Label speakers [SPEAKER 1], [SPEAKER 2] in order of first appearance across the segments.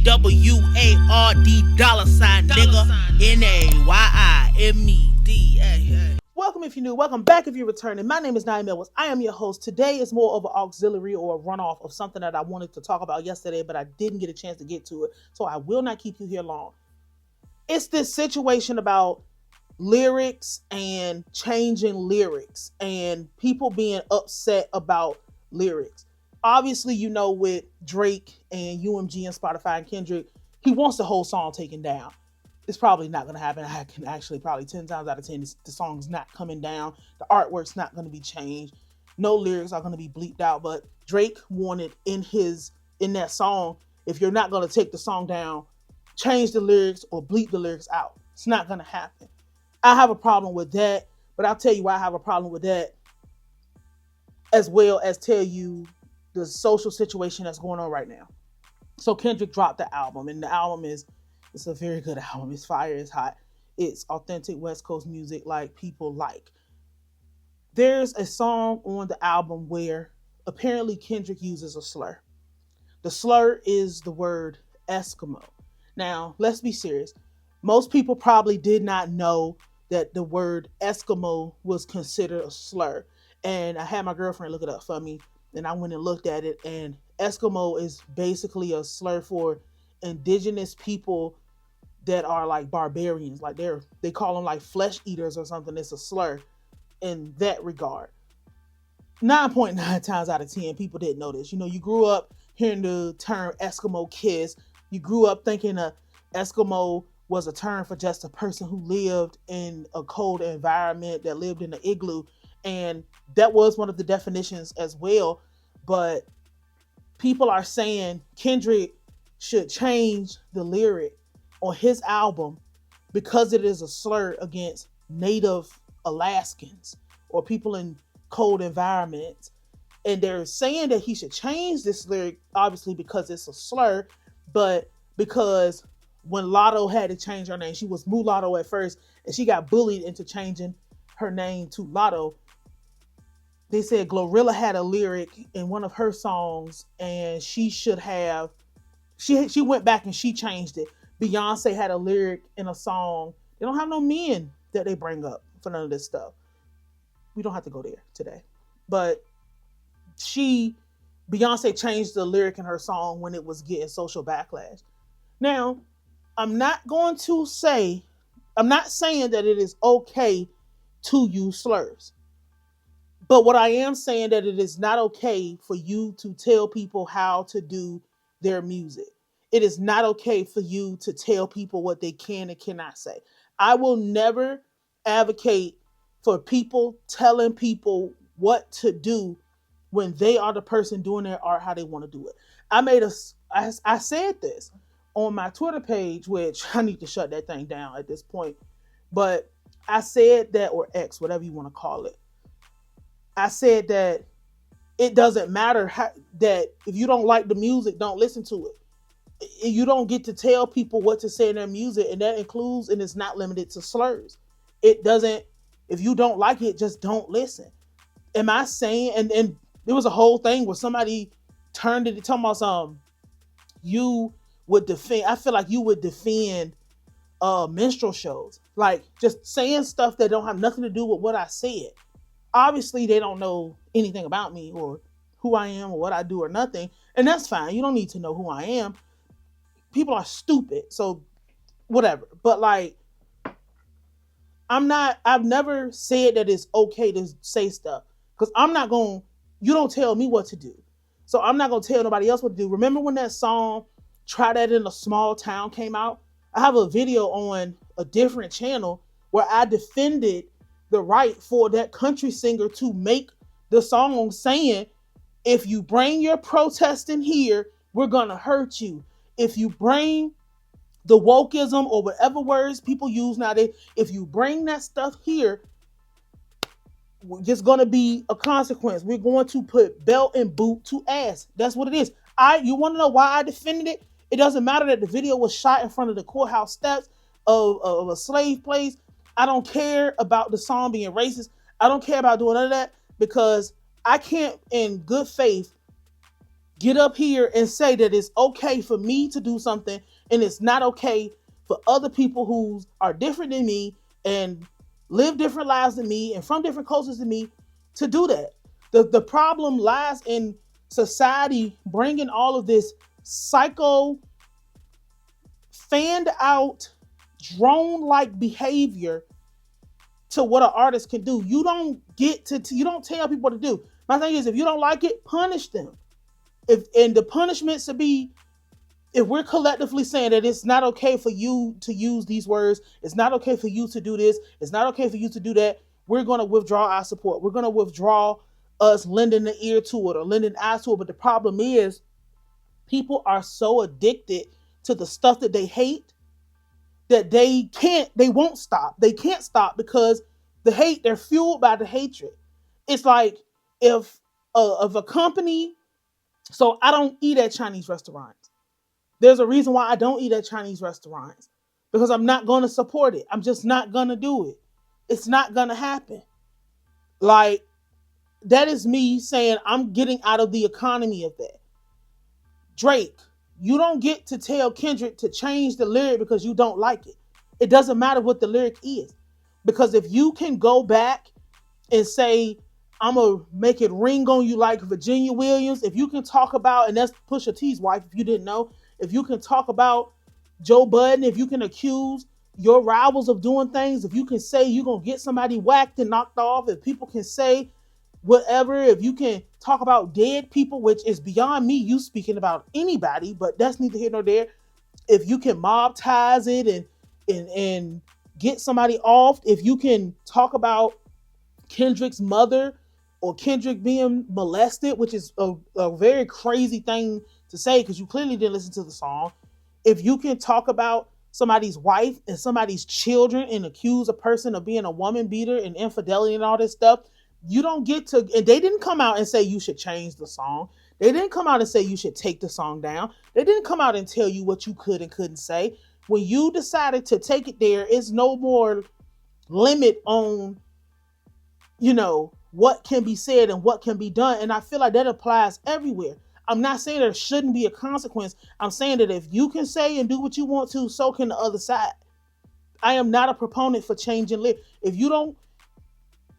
[SPEAKER 1] $WARD nigga. NAYIMED.
[SPEAKER 2] Welcome if you're new. Welcome back if you're returning. My name is Nayim. I am your host. Today is more of an auxiliary or a runoff of something that I wanted to talk about yesterday, but I didn't get a chance to get to it. So I will not keep you here long. It's this situation about lyrics and changing lyrics and people being upset about lyrics. Obviously, you know, with Drake and UMG and Spotify and Kendrick, he wants the whole song taken down. It's probably not going to happen. I can actually probably 10 times out of 10, the song's not coming down. The artwork's not going to be changed. No lyrics are going to be bleeped out. But Drake wanted in that song, if you're not going to take the song down, change the lyrics or bleep the lyrics out. It's not going to happen. I have a problem with that, but I'll tell you why I have a problem with that, as well as tell you the social situation that's going on right now. So Kendrick dropped the album, and the album it's a very good album. It's fire, it's hot. It's authentic West Coast music like people like. There's a song on the album where apparently Kendrick uses a slur. The slur is the word Eskimo. Now, let's be serious. Most people probably did not know that the word Eskimo was considered a slur. And I had my girlfriend look it up for me, and I went and looked at it, and Eskimo is basically a slur for indigenous people that are like barbarians. Like they call them like flesh eaters or something. It's a slur in that regard. 9.9 times out of 10, people didn't know this. You know, you grew up hearing the term Eskimo kiss. You grew up thinking a Eskimo was a term for just a person who lived in a cold environment, that lived in an igloo. And that was one of the definitions as well. But people are saying Kendrick should change the lyric on his album because it is a slur against Native Alaskans or people in cold environments. And they're saying that he should change this lyric, obviously because it's a slur, but because when Lotto had to change her name, she was Mulatto at first, and she got bullied into changing her name to Lotto. They said Glorilla had a lyric in one of her songs, and she went back and she changed it. Beyonce had a lyric in a song. They don't have no men that they bring up for none of this stuff. We don't have to go there today. But Beyonce changed the lyric in her song when it was getting social backlash. Now, I'm not saying that it is okay to use slurs. But what I am saying that it is not okay for you to tell people how to do their music. It is not okay for you to tell people what they can and cannot say. I will never advocate for people telling people what to do when they are the person doing their art how they want to do it. I said this on my Twitter page, which I need to shut that thing down at this point. But I said that, or X, whatever you want to call it. I said that it doesn't matter that if you don't like the music, don't listen to it. You don't get to tell people what to say in their music, and that includes and is not limited to slurs. It doesn't, if you don't like it, just don't listen. Am I saying, and there was a whole thing where somebody turned it, talking about something, you would defend, I feel like you would defend minstrel shows. Like just saying stuff that don't have nothing to do with what I said. Obviously, they don't know anything about me or who I am or what I do or nothing. And that's fine. You don't need to know who I am. People are stupid. So whatever. But like, I've never said that it's okay to say stuff. Because you don't tell me what to do. So I'm not going to tell nobody else what to do. Remember when that song, Try That in a Small Town, came out? I have a video on a different channel where I defended the right for that country singer to make the song saying, if you bring your protest in here, we're going to hurt you. If you bring the wokeism or whatever words people use nowadays, if you bring that stuff here, it's going to be a consequence. We're going to put belt and boot to ass. That's what it is. You want to know why I defended it? It doesn't matter that the video was shot in front of the courthouse steps of a slave place. I don't care about the song being racist. I don't care about doing none of that because I can't, in good faith, get up here and say that it's okay for me to do something and it's not okay for other people who are different than me and live different lives than me and from different cultures than me to do that. The problem lies in society bringing all of this psycho, fanned out, drone like behavior to what an artist can do. You don't you don't tell people what to do. My thing is, if you don't like it, punish them. And the punishment should be, if we're collectively saying that it's not okay for you to use these words, it's not okay for you to do this, it's not okay for you to do that, we're going to withdraw our support. We're going to withdraw us lending the ear to it or lending eyes to it. But the problem is, people are so addicted to the stuff that they hate that they won't stop. They can't stop because they're fueled by the hatred. It's like if a company, so I don't eat at Chinese restaurants. There's a reason why I don't eat at Chinese restaurants, because I'm not going to support it. I'm just not going to do it. It's not going to happen. Like, that is me saying I'm getting out of the economy of that. Drake, you don't get to tell Kendrick to change the lyric because you don't like it. It doesn't matter what the lyric is. Because if you can go back and say, I'm going to make it ring on you like Virginia Williams, if you can talk about, and that's Pusha T's wife, if you didn't know, if you can talk about Joe Budden, if you can accuse your rivals of doing things, if you can say you're going to get somebody whacked and knocked off, if people can say whatever, if you can talk about dead people, which is beyond me, you speaking about anybody, but that's neither here nor there. If you can mob ties it and get somebody off, if you can talk about Kendrick's mother or Kendrick being molested, which is a very crazy thing to say because you clearly didn't listen to the song. If you can talk about somebody's wife and somebody's children and accuse a person of being a woman beater and infidelity and all this stuff, you don't get to, and they didn't come out and say you should change the song. They didn't come out and say you should take the song down. They didn't come out and tell you what you could and couldn't say. When you decided to take it there, it's no more limit on, what can be said and what can be done. And I feel like that applies everywhere. I'm not saying there shouldn't be a consequence. I'm saying that if you can say and do what you want to, so can the other side. I am not a proponent for changing lyrics. If you don't,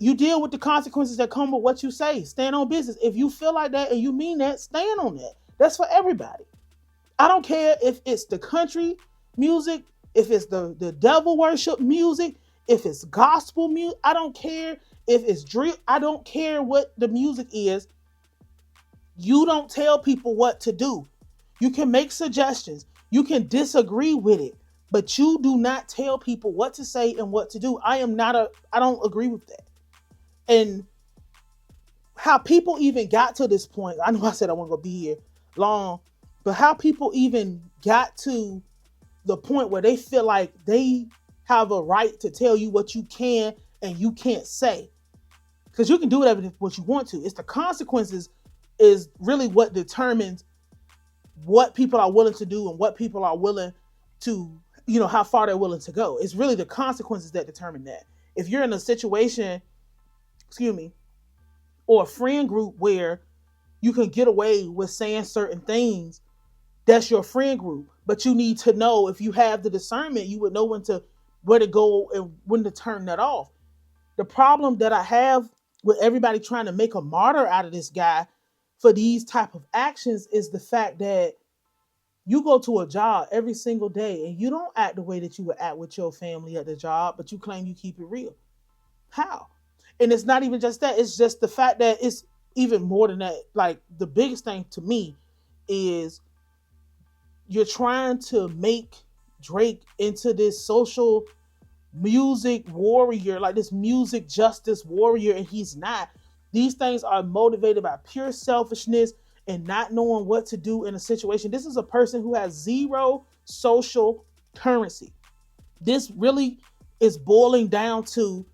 [SPEAKER 2] you deal with the consequences that come with what you say. Stand on business. If you feel like that and you mean that, stand on that. That's for everybody. I don't care if it's the country music, if it's the devil worship music, if it's gospel music. I don't care if it's drill. I don't care what the music is. You don't tell people what to do. You can make suggestions. You can disagree with it, but you do not tell people what to say and what to do. I don't agree with that. And how people even got to this point, I know I said I wasn't going to be here long, but how people even got to the point where they feel like they have a right to tell you what you can and you can't say. Because you can do whatever what you want to. It's the consequences is really what determines what people are willing to do and what people are willing to, how far they're willing to go. It's really the consequences that determine that. If you're in a situation, or a friend group where you can get away with saying certain things, that's your friend group. But you need to know, if you have the discernment, you would know where to go and when to turn that off. The problem that I have with everybody trying to make a martyr out of this guy for these type of actions is the fact that you go to a job every single day and you don't act the way that you would act with your family at the job, but you claim you keep it real. How? And it's not even just that. It's just the fact that it's even more than that. Like, the biggest thing to me is you're trying to make Drake into this social music warrior, like this music justice warrior, and he's not. These things are motivated by pure selfishness and not knowing what to do in a situation. This is a person who has zero social currency. This really is boiling down to,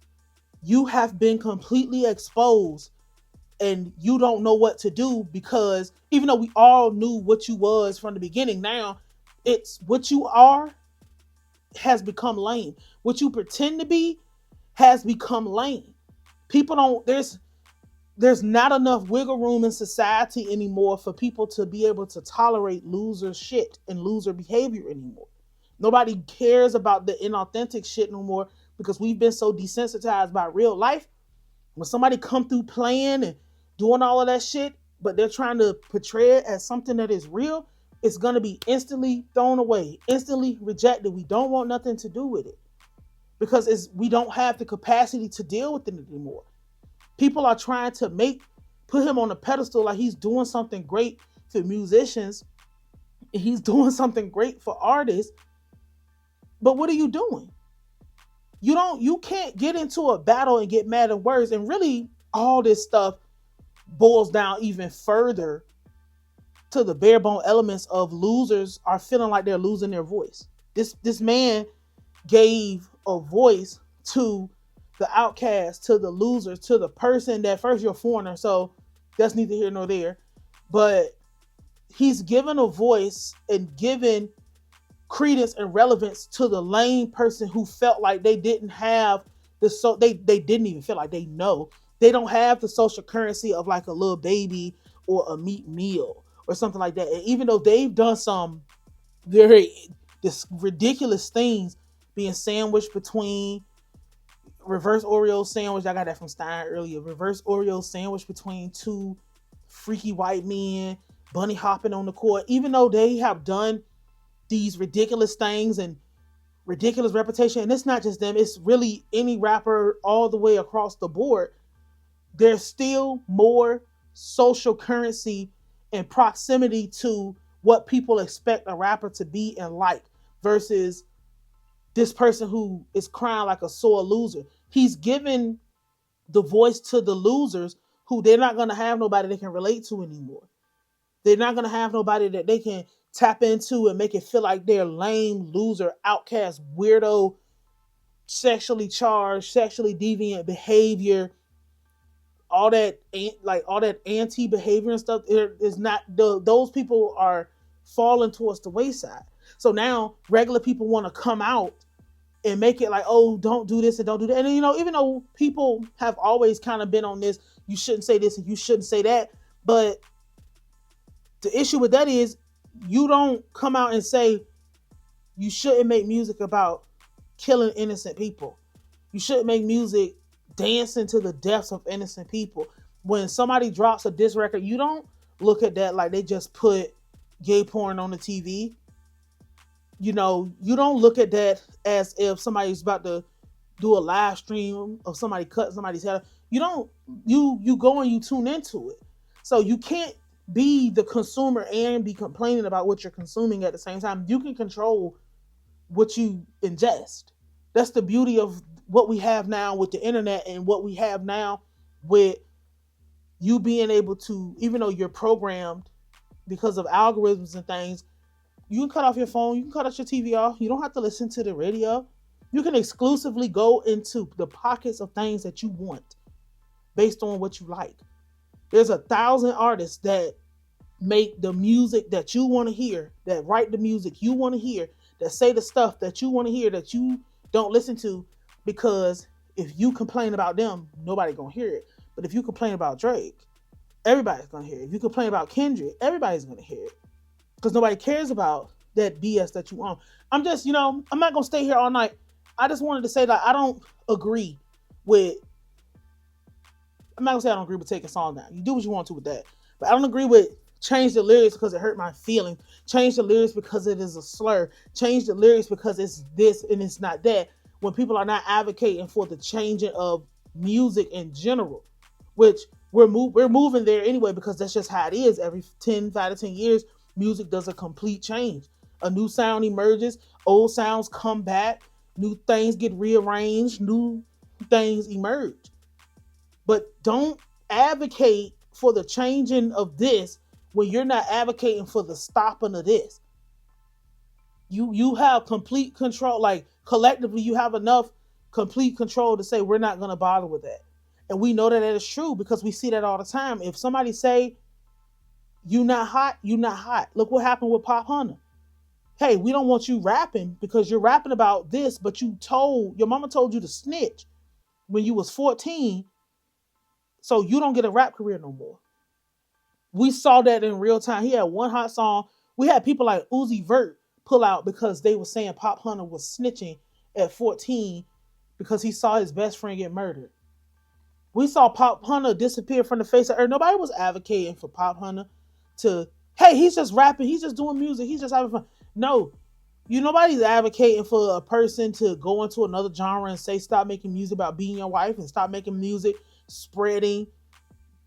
[SPEAKER 2] you have been completely exposed and you don't know what to do, because even though we all knew what you was from the beginning, now it's what you are has become lame. What you pretend to be has become lame. People don't, there's not enough wiggle room in society anymore for people to be able to tolerate loser shit and loser behavior anymore. Nobody cares about the inauthentic shit no more because we've been so desensitized by real life. When somebody come through playing and doing all of that shit, but they're trying to portray it as something that is real, it's gonna be instantly thrown away, instantly rejected. We don't want nothing to do with it because we don't have the capacity to deal with it anymore. People are trying to put him on a pedestal like he's doing something great for musicians. He's doing something great for artists. But what are you doing? You can't get into a battle and get mad at words. And really, all this stuff boils down even further to the bare bone elements of losers are feeling like they're losing their voice. This man gave a voice to the outcast, to the loser, to the person that first you're a foreigner, so that's neither here nor there. But he's given a voice and given credence and relevance to the lame person who felt like they didn't have they didn't even feel like they don't have the social currency of like a little baby or a Meat Meal or something like that. And even though they've done some very ridiculous things, being sandwiched between reverse Oreo sandwich, I got that from Stein earlier, reverse Oreo sandwich between two freaky white men, bunny hopping on the court, even though they have done these ridiculous things and ridiculous reputation, and it's not just them, it's really any rapper all the way across the board, there's still more social currency and proximity to what people expect a rapper to be and like versus this person who is crying like a sore loser. He's given the voice to the losers who they're not going to have nobody they can relate to anymore. They're not going to have nobody that they can tap into and make it feel like they're lame, loser, outcast, weirdo, sexually charged, sexually deviant behavior, all that anti behavior and stuff. Is not those people are falling towards the wayside. So now regular people want to come out and make it like, oh, don't do this and don't do that. And even though people have always kind of been on this, you shouldn't say this and you shouldn't say that, but the issue with that is you don't come out and say you shouldn't make music about killing innocent people. You shouldn't make music dancing to the deaths of innocent people. When somebody drops a diss record, you don't look at that like they just put gay porn on the TV. You don't look at that as if somebody's about to do a live stream of somebody cutting somebody's head. You go and you tune into it. So you can't be the consumer and be complaining about what you're consuming at the same time. You can control what you ingest. That's the beauty of what we have now with the internet and what we have now with you being able to, even though you're programmed because of algorithms and things, you can cut off your phone, you can cut off your TV off, you don't have to listen to the radio. You can exclusively go into the pockets of things that you want based on what you like. There's 1,000 artists that make the music that you want to hear, that write the music you want to hear, that say the stuff that you want to hear that you don't listen to, because if you complain about them, nobody gonna hear it. But if you complain about Drake, everybody's gonna hear it. If you complain about Kendrick, everybody's gonna hear it. Because nobody cares about that BS that you own. I'm just, I'm not gonna stay here all night. I just wanted to say that I don't agree with, I'm not gonna say I don't agree with taking songs down. You do what you want to with that. But I don't agree with change the lyrics because it hurt my feelings. Change the lyrics because it is a slur. Change the lyrics because it's this and it's not that. When people are not advocating for the changing of music in general, which we're moving there anyway, because that's just how it is. Every 5 to 10 years, music does a complete change. A new sound emerges, old sounds come back, new things get rearranged, new things emerge. But don't advocate for the changing of this when you're not advocating for the stopping of this. You have complete control. Like collectively, you have enough complete control to say we're not going to bother with that. And we know that is true because we see that all the time. If somebody say you not hot, you not hot. Look what happened with Pop Hunter. Hey, we don't want you rapping because you're rapping about this, but your mama told you to snitch when you was 14. So you don't get a rap career no more. We saw that in real time. He had one hot song. We had people like Uzi Vert pull out because they were saying Pop Hunter was snitching at 14 because he saw his best friend get murdered. We saw Pop Hunter disappear from the face of earth. Nobody was advocating for Pop Hunter to, hey, he's just rapping, he's just doing music, he's just having fun. No, nobody's advocating for a person to go into another genre and say stop making music about beating your wife and stop making music spreading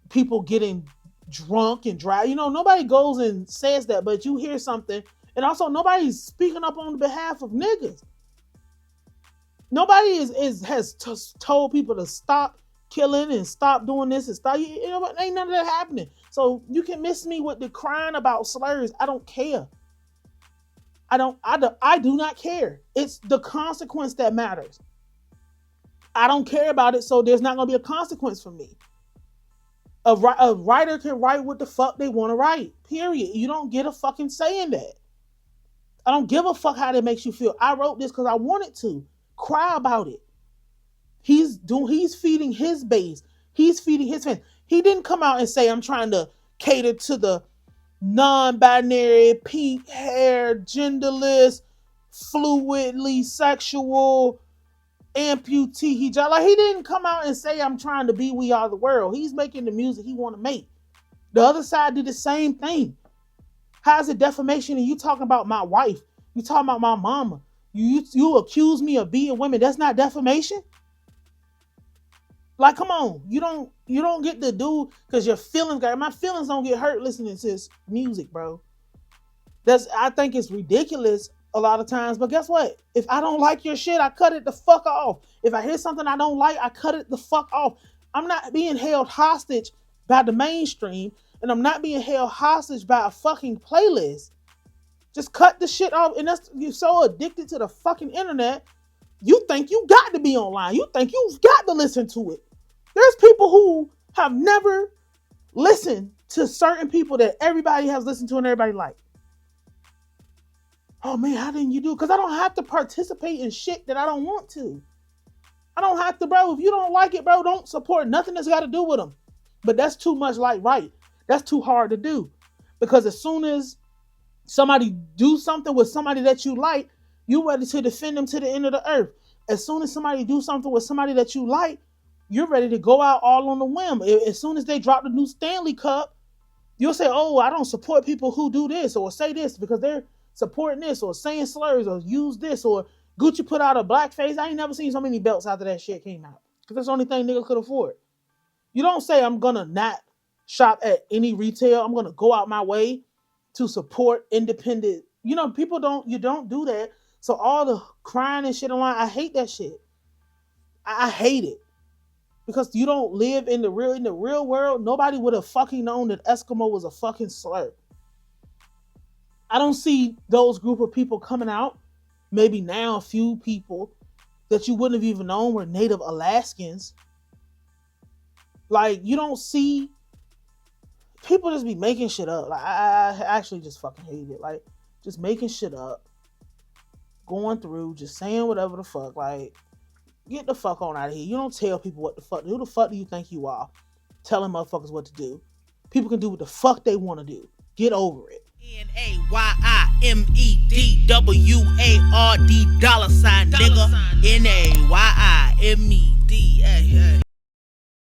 [SPEAKER 2] people getting drunk and dry. Nobody goes and says that, but you hear something. And also nobody's speaking up on behalf of niggas. Nobody has told people to stop killing and stop doing this and stop. Ain't none of that happening. So you can miss me with the crying about slurs. I don't care. I do not care. It's the consequence that matters. I don't care about it, so there's not going to be a consequence for me. A writer can write what the fuck they want to write. Period. You don't get a fucking say in that. I don't give a fuck how that makes you feel. I wrote this because I wanted to. Cry about it. He's feeding his base. He's feeding his fans. He didn't come out and say, I'm trying to cater to the non-binary, pink hair, genderless, fluidly sexual, amputee hijab. Like, he didn't come out and say, I'm trying to be We Are the World. He's making the music he want to make. The other side did the same thing. How's it defamation and you talking about my wife? You talking about my mama? You accuse me of beating women. That's not defamation? Like, come on. You don't get to do because your feelings my feelings don't get hurt listening to this music, bro. I think it's ridiculous a lot of times, but guess what? If I don't like your shit, I cut it the fuck off. If I hear something I don't like, I cut it the fuck off. I'm not being held hostage by the mainstream, and I'm not being held hostage by a fucking playlist. Just cut the shit off, and you're so addicted to the fucking internet, you think you got to be online. You think you've got to listen to it. There's people who have never listened to certain people that everybody has listened to and everybody like. Oh man, how didn't you do it? Because I don't have to participate in shit that I don't want to. I don't have to, bro. If you don't like it, bro, don't support nothing that's got to do with them. But that's too much like right. That's too hard to do. Because as soon as somebody do something with somebody that you like, you ready to defend them to the end of the earth. As soon as somebody do something with somebody that you like, you're ready to go out all on the whim. As soon as they drop the new Stanley Cup, you'll say, oh, I don't support people who do this or say this because they're supporting this or saying slurs or use this, or Gucci put out a blackface. I ain't never seen so many belts after that shit came out because that's the only thing niggas could afford. You don't say I'm going to not shop at any retail. I'm going to go out my way to support independent. People don't do that. So all the crying and shit online, I hate that shit. I hate it. Because you don't live in the real world. Nobody would have fucking known that Eskimo was a fucking slur. I don't see those group of people coming out. Maybe now a few people that you wouldn't have even known were Native Alaskans. Like, you don't see people just be making shit up. Like, I actually just fucking hate it. Like, just making shit up. Going through, just saying whatever the fuck. Like, get the fuck on out of here. You don't tell people what the fuck. Who the fuck do you think you are? Telling motherfuckers what to do. People can do what the fuck they want to do. Get over it.
[SPEAKER 1] Nayimedward $, nigga. Nayimedward.